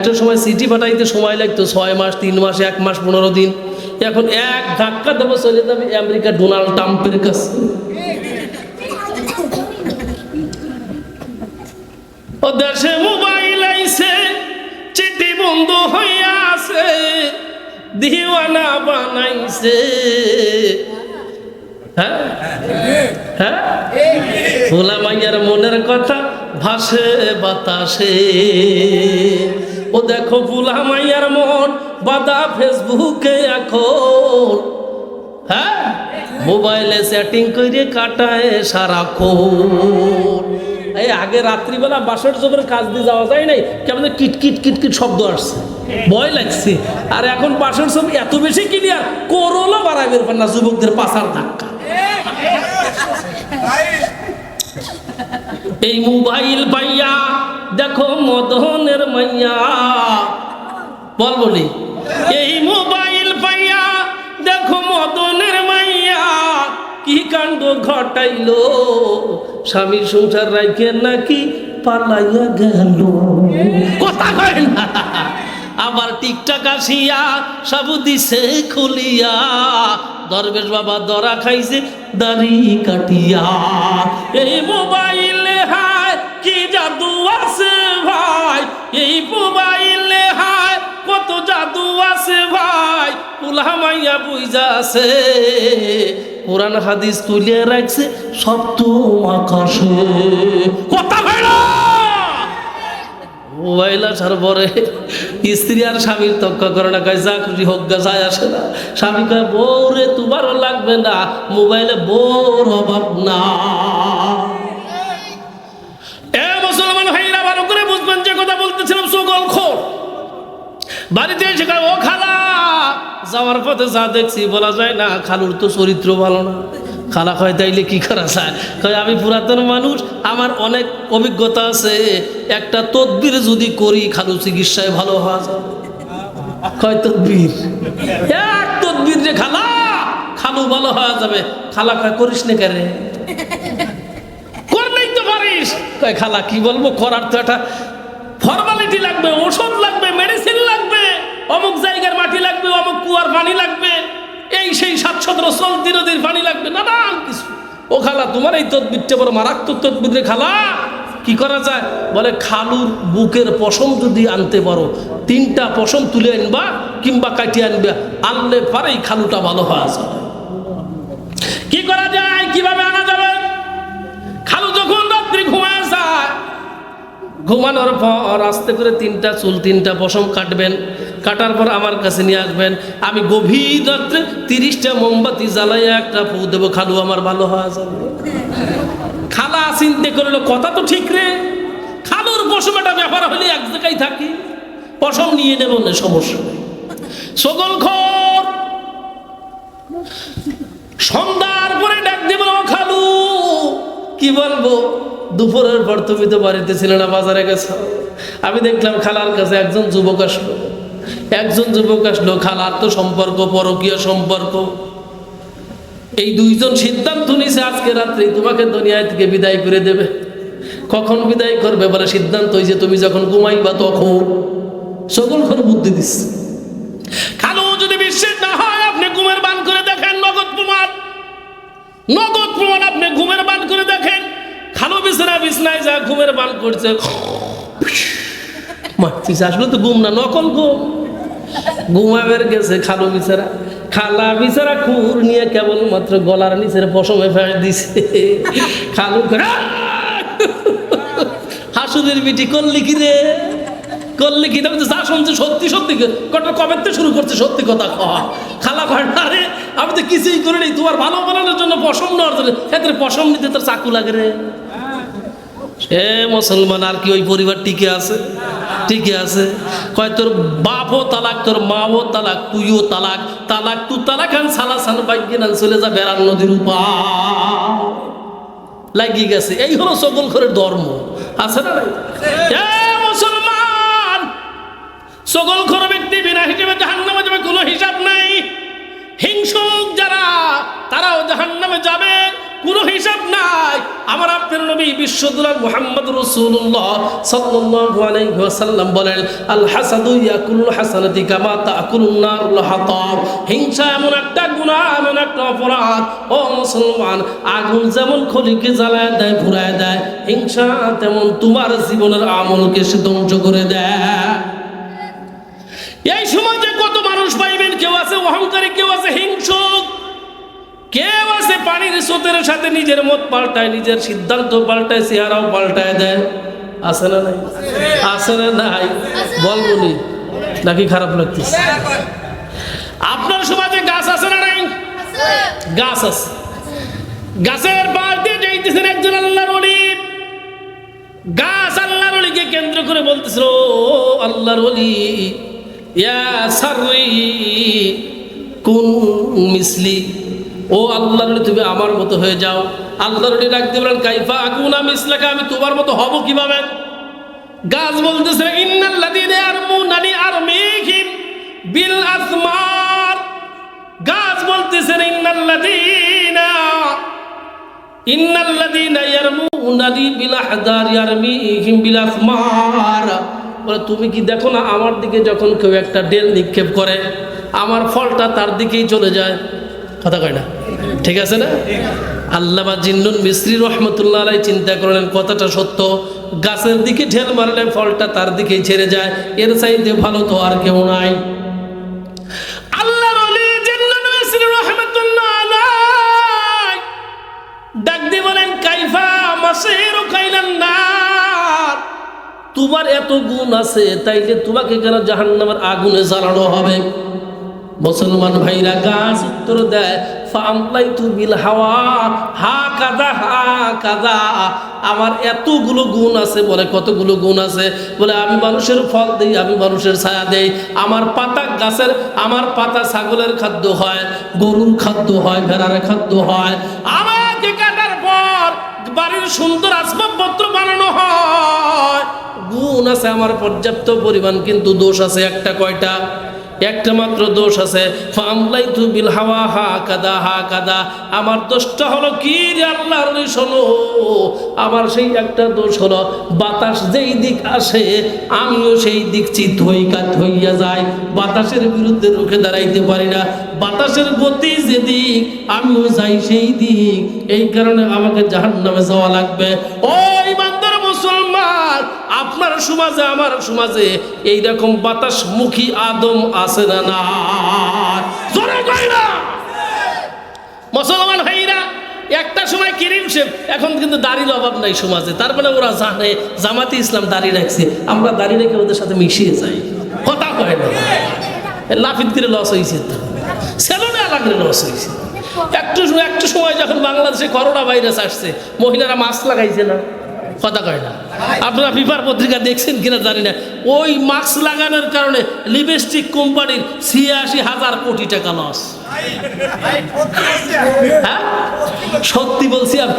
একটা সময় সিটি পাঠাইতে সময় লাগতো 6 মাস, 3 মাস, 1 মাস 15 দিন। এখন এক ধাক্কা দেবো, চলে যাবে আমেরিকা ডোনাল্ড ট্রাম্পের কাছে। ও দেশে মোবাইল আইছে, চিঠি বন্ধ হইয়া আছে, দিওয়ানা বানাইছে। হ্যাঁ হ্যাঁ, ভোলা মাইয়ার মনের কথা ভাসে বাতাসে। ও দেখো ভোলা মাইয়ার মন বাদা ফেসবুকে এখন। হ্যাঁ, মোবাইলে সেটিং করে কাটায় সারাক্ষণ। এই আগে রাত্রিবেলা বাসর জবের কাজ দিয়ে যাওয়া যায় নাই, কেমন কিটকিট কিটকিট শব্দ আসছে, ভয় লাগছে। আর এখন বাসর জব এত বেশি ক্লিয়ার, করোলা বাড়াবে না যুবকদের পাশার ধাক্কা। এই মোবাইল পাইয়া দেখো মদনের মাইয়া, বল বলি, এই মোবাইল পাইয়া দেখো মদনের মাইয়া কি কাণ্ড ঘটাইলো, স্বামীর সংসার রাইখে নাকি পালাইয়া গেল। কথা কয় না, আবার টিকটাক আসিয়া সব দিছে খুলিয়া, দরবেশ বাবা দরা খাইছে দাড়ি কাটিয়া। এই মোবাইলে হায় কি জাদু আছে ভাই, এই মোবাইলে হায় কত জাদু আছে ভাই, পুলা মাইয়া বুঝা আছে, কোরআন হাদিস তুলে রাখছে সপ্তম আকাশে। কথা ভাই না, মোবাইল আসার পরে স্ত্রী আর স্বামীর তক্কা করে না, কয় যা খুশি হোক গা, যায় আসে না। স্বামী কয় বউরে তোমারও লাগবে না, মোবাইলে বউর অভাব না। এ মুসলমান ভাইরা ভালো করে বুঝবেন যে কথা বলতেছিলাম, সকলখোর বাড়িতে এসে কয় ও খালা, যাওয়ার পথে যা দেখছি বলা যায় না, খালুর তো চরিত্র ভালো না। খালা কয় তাইলে কি করা যায়? কয় আমি পুরাতন মানুষ, আমার অনেক অভিজ্ঞতা আছে, একটা তদবির যদি করি খালু চিকিৎসায় ভালো হওয়া যাবে। কয় তদবির? এক তদবির যে খালা, খালু ভালো হওয়া যাবে। খালা কয় করিস না কেন? করলেই তো পারিস। কয় খালা কি বলবো, করার তো একটা ফর্মালিটি লাগবে, ওষুধ লাগবে, মেডিসিন লাগবে, অমুক জায়গার মাটি লাগবে, অমুক কুয়ার পানি লাগবে, এই সেই 700 চলতি নদীর পানি লাগবে, নানান কিছু। ও খালা তোমার এই তদবিরটা বড় মারাত্মক তদবির রে খালা, কি করা যায়? বলে খালুর বুকের পশম যদি আনতে পারো, 3টা পশম তুলে আনবা কিংবা কাটিয়ে আনবা, আনলে পারেই খালুটা ভালো হওয়া যাবে। কি করা যায়, কিভাবে আনা যাবে? খালু যখন রাত্রি ঘুমায় যায়, ঘুমানোর পর আস্তে করে 3টা চুল, 3টা পশম কাটবেন, কাটার পর আমার কাছে নিয়ে আসবেন। আমি গভীর রাত্রে 30টা মোমবাতি জ্বালাইয়া একটা ফু দেবো, খালু আমার ভালো হওয়া যাবে। খালা চিন্তে করলো কথা তো ঠিক রে, খালুর পশম একটা ব্যাপার হলে এক জায়গায় থাকি, পশম নিয়ে নেব না, সমস্যা নেই। সকলখোর সন্ধ্যার পরে ডাক দিব, খালু কি বলবো, দুপুরের পর তুমি তো বাড়িতে ছিলে না, বাজারে গেছো। আমি দেখলাম খালার কাছে একজন যুবক আসলো, খালার তো সম্পর্ক পরকীয় সম্পর্ক। এই 2জন সিদ্ধান্ত নিছে আজকে রাত্রে তোমাকে দুনিয়া থেকে বিদায় করে দেবে। কখন বিদায় করবে বলে সিদ্ধান্ত হয়েছে তুমি যখন ঘুমাইবা তখন। সকলখোর বুদ্ধি দিচ্ছে। খালু যদি বিশ্বাস না হয় আপনি ঘুমের বান করে দেখেন, নগদ প্রমাণ আপনি ঘুমের বান করে দেখেন। খালু বিছনায় যা ঘুমের বান করছে, আসলে তো ঘুম না, নকল ঘুম। ঘুমাবের গেছে খালু বিছারা, খালা বিছারা খুর নিয়ে কেবলমাত্র গলার নিচের পশমে ফেলে দিছে। খালু হাসুদের বিটি করলি কি রে, করলি কি? যা শুনছে সত্যি সত্যি কটা কবে থেকে শুরু করছে, সত্যি কথা কয়। খালা কয় না রে, আমি তো কিছুই করে নেই, তোমার ভালো বানানোর জন্য পশম নেওয়ার জন্য। এদের পশম নিতে তোর চাকু লাগে রে। এ মুসলমান, আর কি ওই পরিবার টিকে আছে? টিকে আছে। কয় তোর বাপও তালাক, তোর মাও তালাক, তুইও তালাক, তালাক তু তালাক আন সালা সান বাইকিন আন চলে যা বেড়ার নদীর উপার লাগিয়ে গেছে। এই হলো সকলখোরের ধর্ম, আছে না? মুসলমান, সকলখোর ব্যক্তি বিনা হিসেবে জাহান্নামে যাবে, কোনো হিসাব নাই। হিংসুক যারা, তারাও জাহান্নামে যাবে, কোনো হিসাব নাই। আমার আপনার নবী বিশ্বদুলার মুহাম্মদ রাসূলুল্লাহ সাল্লাল্লাহু আলাইহি ওয়াসাল্লাম বলেন, আল হাসাদু ইয়াকুলুল হাসানাতি কামা তাকুলুন নারুল হাতাব। হিংসা এমন একটা গুনাহ, এমন একটা অপরাধ ও মুসলমান, আগুন যেমন খলিকে জ্বালায় দেয়, পুড়ায় দেয়, হিংসা তেমন তোমার জীবনের আমলকে সে ধ্বংস করে দেয়। এই সময় যে কত মানুষ পাইবেন, কেউ আছে অহংকারী, কেউ আছে হিংসুক, কেউ আছে পানির স্রোতের সাথে নিজের মত পাল্টায়, নিজের সিদ্ধান্ত পাল্টায়, চেহারাও পাল্টায় দেয়। আছে না নাই? আছে না নাই? বলবনি নাকি খারাপ লাগতেছে? আপনার সমাজে গাছ আছে না নাই? গাছ আছে। গাছের পাশ দিয়ে যাইতেছেন একজন আল্লাহর ওলি। গাছ আল্লাহর ওলিকে কেন্দ্র করে বলতেছিল, ও আল্লাহর ওলি, ইয়া সাররি কুন মিসলি, ও আল্লাহর ওলি তুমি আমার মতো হয়ে যাও। আল্লাহর ওলি ডাকতে বলেন, কাইফা আকুনা মিসলাকা, আমি তোমার মতো হব কিভাবে? গাছ বলতেছে, ইন্নাল্লাযীনা ইয়ারমুনানি আরমিহিম বিল আসমার। গাছ বলতেছেন, ইন্নাল্লাযীনা ইয়ারমুনানি বিল আহদার ইয়ারমিহিম বিল আসমার। বলে তুমি কি দেখো না, আমার দিকে যখন কেউ একটা ডেল নিক্ষেপ করে, আমার ফলটা তার দিকেই চলে যায়। কথা কয় না? ঠিক আছে না? আল্লামা জিন্নুন মিসরি রহমতুল্লাহ আলাইহি চিন্তা করলেন, কথাটা সত্য। গাছের দিকে ঢেল মারলে ফলটা তার দিকেই ছেড়ে যায়, এর চাইতে ভালো তো আর কেউ নাই। আল্লাহর ওলি জিন্নুন মিসরি রহমতুল্লাহ আলাইহি ডাক দিয়ে বলেন, কাইফা মাসিরুকা ইলান নার, তোমার এত গুণ আছে, তাইলে তোমাকে কেন জাহান্নামের আগুনে জ্বালানো হবে? মুসলমান ভাইরা, গাছ উত্তর দেয়, ফামলাইতু বিল হাওয়া হাকাযা হাকাযা, আমার এতগুলো গুণ আছে। বলে কতগুলো গুণ আছে? বলে আমি মানুষের ফল দেই, আমি মানুষের ছায়া দেই, আমার পাতা গাছের, আমার পাতা ছাগলের খাদ্য হয়, গরুর খাদ্য হয়, ভেড়ার খাদ্য হয়, আমাকে কাটার পর বাড়ির সুন্দর আসবাবপত্র বানানো হয়। গুণ আছে আমার পর্যাপ্ত পরিমাণ, কিন্তু দোষ আছে একটা। কয়টা? একটা মাত্র দোষ আছে। ফামলাইতু বিল হাওয়া হাকাযা হাকাযা, আমার দোষটা হলো কি রে আল্লাহর ওলি শোনো, আমার সেই একটা দোষ হলো, বাতাস যেই দিক আসে আমিও সেই দিক চিত হইয়া যাই, বাতাসের বিরুদ্ধে রুখে দাঁড়াইতে পারি না, বাতাসের গতি যেদিক আমিও যাই সেই দিক, এই কারণে আমাকে জাহান্নামে যাওয়া লাগবে। ও ইমানদার মুসলমান, আপনার সমাজে আমার সমাজে এইরকম বাতাসমুখী আদম আছে না? না, জোরে কই না? মুসলমান ভাইরা, একটা সময় কিরিম শেখ, এখন কিন্তু দাড়ির অভাব নাই সমাজে, তার মানে ওরা জানে জামাতে ইসলাম দাড়ি রাখছে, আমরা দাড়ি রেখে ওদের সাথে মিশিয়ে যাই। কথা কয় না? লাফিত করে লস হয়েছে, সেলুনে আলাদা লস হয়েছে। একটু সময় যখন বাংলাদেশে করোনা ভাইরাস আসছে, মহিলারা মাস্ক লাগাইছে না? কথা কয় না? আপনারা পেপার পত্রিকা দেখছেন কিনা জানি না, ওই মাস্ক লাগানোর কারণে লিপস্টিক কোম্পানির ৮৬,০০০ কোটি টাকা লস। হ্যাঁ, সত্যি বলছি আমি,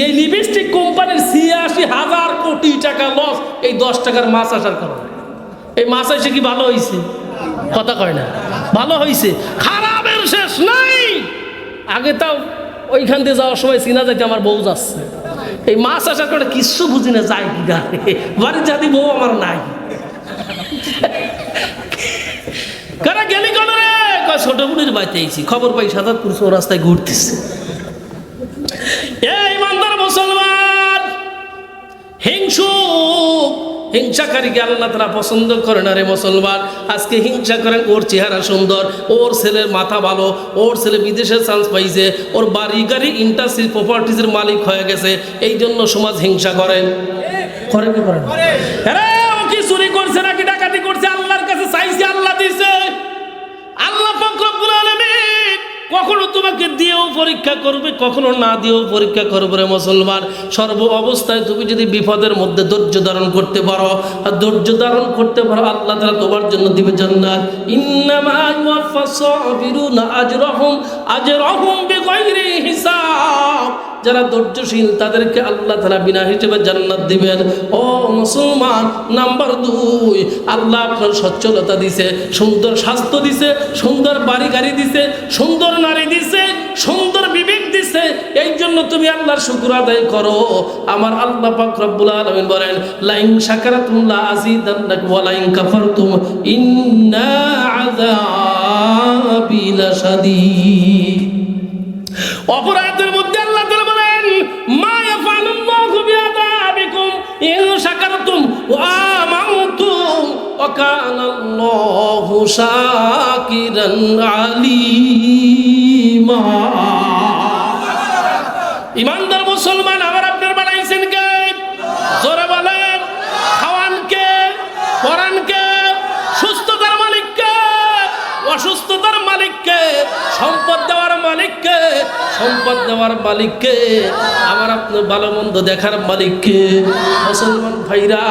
এই লিপস্টিক কোম্পানির ৮৬,০০০ কোটি টাকা লস এই ১০ টাকার মাছ আসার কারণে। এই মাছ এসে কি ভালো হয়েছে? কথা কয় না? ভালো হয়েছে, খারাপের শেষ নাই। আগে তাও ওইখান দিয়ে যাওয়ার সময় চিনা যাইতে আমার বউ যাচ্ছে, এই মাছ আসার কারণে কিচ্ছু বুঝি না, যায় কি গাড়ি, বাড়ির জাতি বউ আমার নাই। কারা গেলি কেন রে? ছোট বুড়ির বাড়িতে আইছি, খবর পাই সাদাতপুর রাস্তায় ঘুরতেছে। এই ইমানদার মুসলমান, হিংসুক, হিংসাকারীকে আল্লাহ তাআলা পছন্দ করে না রে মুসলমান। আজকে হিংসা করেন, ওর চেহারা সুন্দর, ওর ছেলের মাথা ভালো, ওর ছেলে বিদেশে চান্স পাইছে, ওর বাড়ি গাড়ি ইন্ডাস্ট্রি প্রপার্টিজের মালিক হয়ে গেছে, এই জন্য সমাজ হিংসা করেন। করেন কি করেন? ও কি চুরি করছে নাকি ডাকাতি করছে, আল্লাহর কাছে চাইছে, আল্লাহ দিছে। আল্লাহ পাক রব্বুল আলামিন কখনো তোমাকে দিয়েও পরীক্ষা করবে, কখনো না দিয়েও পরীক্ষা করবে রে মুসলমান। সর্ব অবস্থায় তুমি যদি বিপদের মধ্যে ধৈর্য ধারণ করতে পারো, আর ধৈর্য ধারণ করতে পারো, আল্লাহ তাআলা তোমার জন্য দিবে জান্নাত। ইন্নামা ইউওয়াফাস সাবিরুনা আজরাহুম বিগাইরি হিসাব। যারা ধৈর্যশীল তাদেরকে আল্লাহ তাআলা বিনা হিসেবে জান্নাত দিবেন। ও মুসলমান, নাম্বার 2, আল্লাহ আপনার সচ্ছলতা দিছে, সুন্দর স্বাস্থ্য দিছে, সুন্দর বাড়ি গাড়ি দিছে, সুন্দর নারী দিছে, সুন্দর বিবেক দিছে, দিয়েছে, এই জন্য তুমি আল্লাহর শুকর আদায় করো। আমার আল্লাহ পাক রব্বুল আলামিন বলেন, লাইন শাকারাতুম লা আযীদান্নাকুম ওয়া লাইন কাফারতুম ইন্না আযাবি লাশাদীদ। অপরাধের মধ্যে আল্লাহ তাআলা বলেন, মা ইয়াফআলুল্লাহু বিআযাবিকুম ইন শাকারতুম ওয়া আমানতুম ওয়া কানাল্লাহু শাকিরান আলীমা। ইমানদার মুসলমান আমার আপনার বানাইছেন কে? জোরে বলেন। খাওয়ান কে? পরান কে? সুস্থতার মালিক কে? অসুস্থতার মালিক কে? সম্পদ দেওয়ার মালিক কে? সম্পদ দেওয়ার মালিক কে? আমার আপনার ভালো মন্দ দেখার মালিক কে? মুসলমান ভাইরা,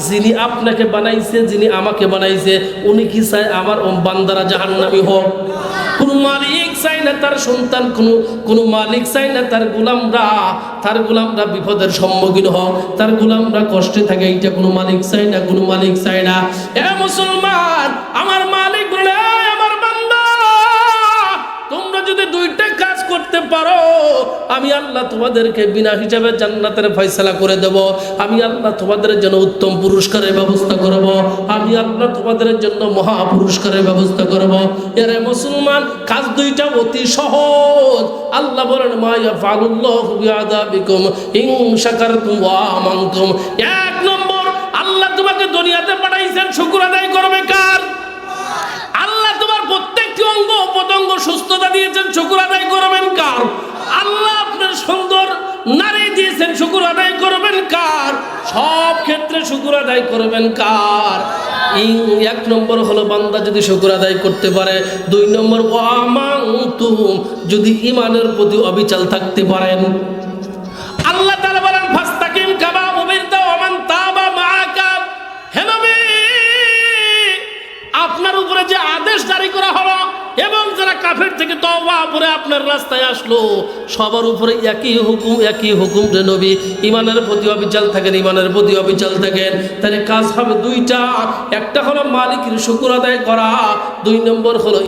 যিনি আপনাকে বানাইছে, যিনি আমাকে বানাইছে, উনি কি চায় আমার বান্দারা জাহান্নামী হোক? কোন মালিক চাই না তার সন্তান, কোন মালিক চাই না তার গোলামরা বিপদের সম্মুখীন হোক, তার গোলামরা কষ্টে থাকে। এইটা কোনো মালিক চাই না, কোনো মালিক চাই না। এ মুসলমান, আমার মালিক বলে, আমার বান্দা, তোমরা যদি দুইটা কাজ করতে পারো, আমি আল্লাহ তোমাদেরকে বিনা হিসাবে জান্নাতের ফয়সালা করে দেব। আমি আল্লাহ তোমাদের জন্য উত্তম পুরস্কারের ব্যবস্থা করব। আমি আল্লাহ তোমাদের জন্য মহা পুরস্কারের ব্যবস্থা করব। এরে মুসলমান, কাজ দুইটা অতি সহজ। আল্লাহ বলেন, মা ইয়াফআলুল্লাহু বিআযাবিকুম ইন শাকারতুম ওয়া আমানতুম। এক নম্বর, আল্লাহ তোমাকে দুনিয়াতে পাঠাইছেন, শুকর আদায় করবে কার? আল্লাহ তোমার প্রত্যেকটি অঙ্গ প্রত্যঙ্গ সুস্থতা দিয়েছেন, শুকর আদায় করবেন কার? আল্লাহ আপনার সুন্দর নারী দিয়েছেন, শুকর আদায় করবেন কার? সব ক্ষেত্রে শুকর আদায় করবেন কার? এক নম্বর হলো বান্দা যদি শুকর আদায় করতে পারে। দুই নম্বর, আমানতুম, যদি ঈমানের প্রতি অবিচল থাকতে পারেন। আল্লাহ তাআলা বলেন, ফাস্তাকিম কামা উমিরতা ওয়া মান তাবা মাআকা। হে নবী, আপনার উপরে যে আদেশ জারি করা হলো এবং যারা কাফের থেকে তওবা করে আপনার রাস্তায় আসলো, সবার উপরে একই হুকুম রে নবী, ঈমানের প্রতি অবিচল থাকেন, ঈমানের প্রতি অবিচল থাকেন। তাহলে কাজ হবে দুইটা, একটা হলো মালিকের শুকর আদায় করা, দুই নম্বর হলো